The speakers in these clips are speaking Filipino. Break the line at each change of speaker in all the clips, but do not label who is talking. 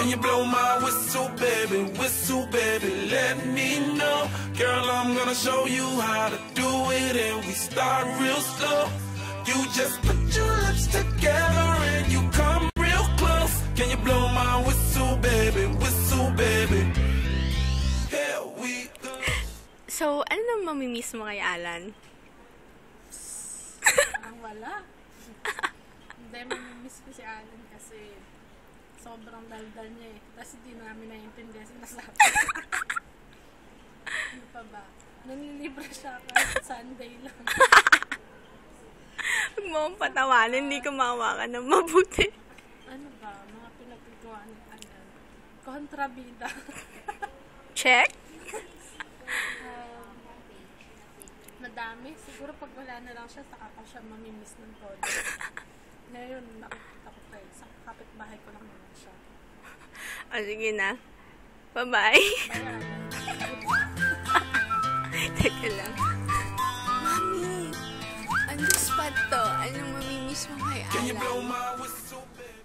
Can you blow my whistle, baby? Whistle, baby, let me know. Girl, I'm gonna show you how to do it, and we start real slow. You just put your lips together and you come real close. Can you blow my whistle, baby? Whistle, baby. Here we go.
So, ano nang mamimiss mo kay Alan?
Wala. Hindi, mamimiss ko si Alan kasi sobrang daldal niya eh. Tapos hindi namin naiintindihan sinasabi. Ano pa ba? Nanlilibre siya kahit Sunday lang.
Huwag mo akong patawanin, hindi ka mawakan ng mabuti.
Ano ba? Mga pinagagawa ni Alan. Kontrabida.
Check?
Madami. Siguro pag wala na lang siya, saka pa siya mamimiss ng todo. Ngayon, nakikita ko tayo. Sa kapitbahay ko lang naman siya.
O, sige na. Bye-bye.
Ayan.
Teka lang. Mami, on the spot to. Anong mamimiss mo kay
Can you blow
Alan?
my whistle, baby?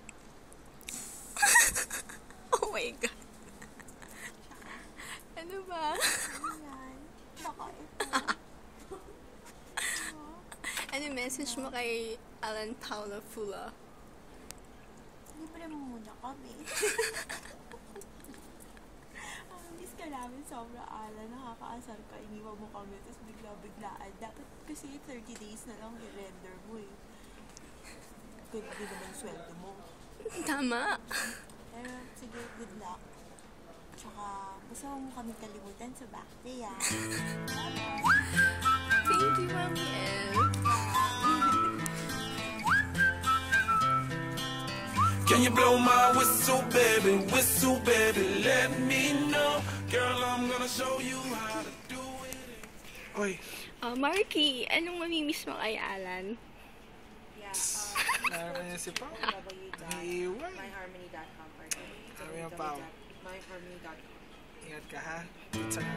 Oh my God. Ano ba? Ano message mo kay Alan Paula Fula?
Libre mo muna kami. Miss ka namin sobra, Alan. Nakakaasar ka. Iniwan mo kami. Tapos bigla-biglaan. Dapat kasi 30 days na lang i-render mo eh. Good naman sweldo mo.
Tama.
Pero sige, good luck. Tsaka, basta mo kami kalimutan sa birthday ah.
Thank you, Mami El.
Can you blow my whistle, baby? Whistle, baby, let me know. Girl, I'm gonna show you how to do it. Oy.
Marky, anong mamimiss mo kay Alan?
Yeah,
Namin si Pao. Iiwan.
myharmony.com or
Sabi ng Pao.
myharmony.com.
Ingat ka ha. Pizza na.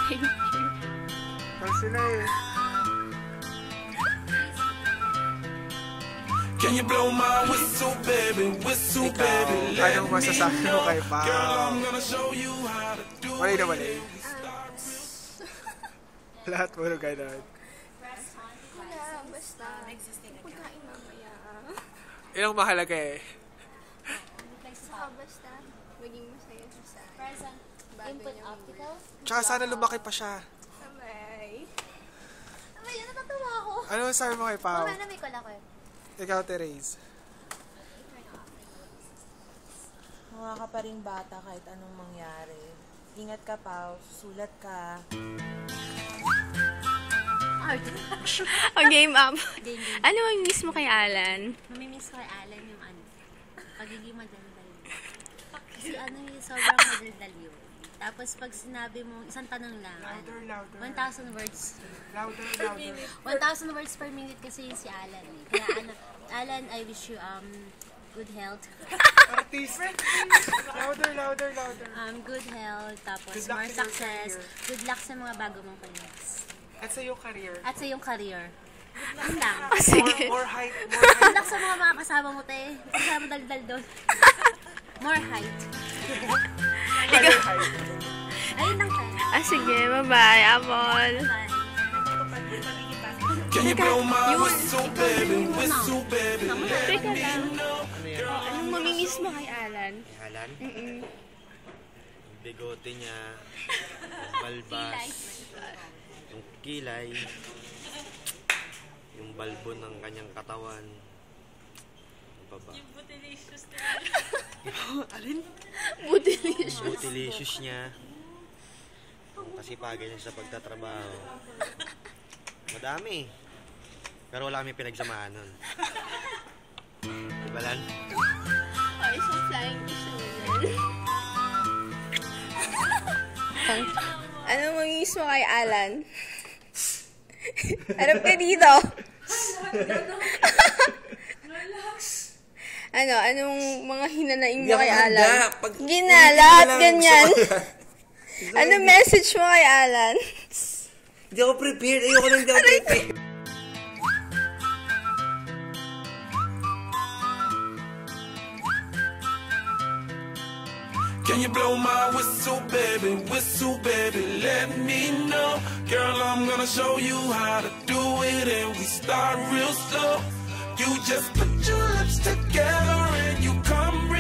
Thank you.
Pag sila eh.
Can you blow my whistle, baby? Whistle, baby, let
Anong
me
masasabi mo
know.
kay
Girl,
Pao?
I'm gonna show you how to do
Mali na
it.
mali. Lahat mo na ganun.
Wala, basta. Pagkain mamaya.
Ilang mahalaga eh.
Saka basta, maging masaya siya sa akin.
Input opticals?
Tsaka sana lumaki pa siya.
Bye.
Ay, natatawa ako.
Ano sabi mo kay Pao?
Mamaya na may call ako eh.
Ikaw, Therese.
Mukha ka pa rin bata kahit anong mangyari. Ingat ka, Pao. Susulat ka.
O, game up. Ano mamimiss mo kay Alan?
Mamimiss ko kay Alan yung ano, pagiging madaldal. Kasi ano yung sobrang madaldal yun. Tapos pag sinabi mo, isang tanong lang,
Louder.
1,000 words.
Louder.
1,000 words per minute kasi yun si Alan eh. Kaya ano, Alan, I wish you good health.
Artist. Louder.
Good health, tapos
Good luck
more
in your
success.
career.
Good luck sa mga bago mong plans.
At sa iyong career.
At sa iyong career. Yun lang.
O, sige.
More height.
Good luck sa mga kasama mo, te. Kasama daldal doon. More height.
Higher height.
Ayun lang tayo.
Sige, bye-bye, Apple.
Bye.
Can you blow my
Yun.
whistle, baby? Whistle, baby, let
Teka
me
lang.
know.
Anong mamimiss mo kay Alan?
Alan,
Mm-mm.
yung bigote niya, yung balbas, yung kilay, yung balbo ng kanyang katawan. Ano pa ba? Yung
Bootylicious.
bootylicious niya. Yung kasipagan niya sa pagtatrabaho. Madami. Pero wala kami pinagsamaan nun. Diba, Lan?
Ay, so flying kiss naman. Anong mamimiss mo kay Alan? Harap ka dito. Anong mga hinanaing mo kay Alan? Ginalat, ganyan. Ano message mo kay Alan?
Hindi ako prepared. Ayoko lang hindi ako prepared.
Can you blow my whistle, baby? Whistle, baby, let me know. Girl, I'm gonna show you how to do it, and we start real slow. You just put your lips together and you come real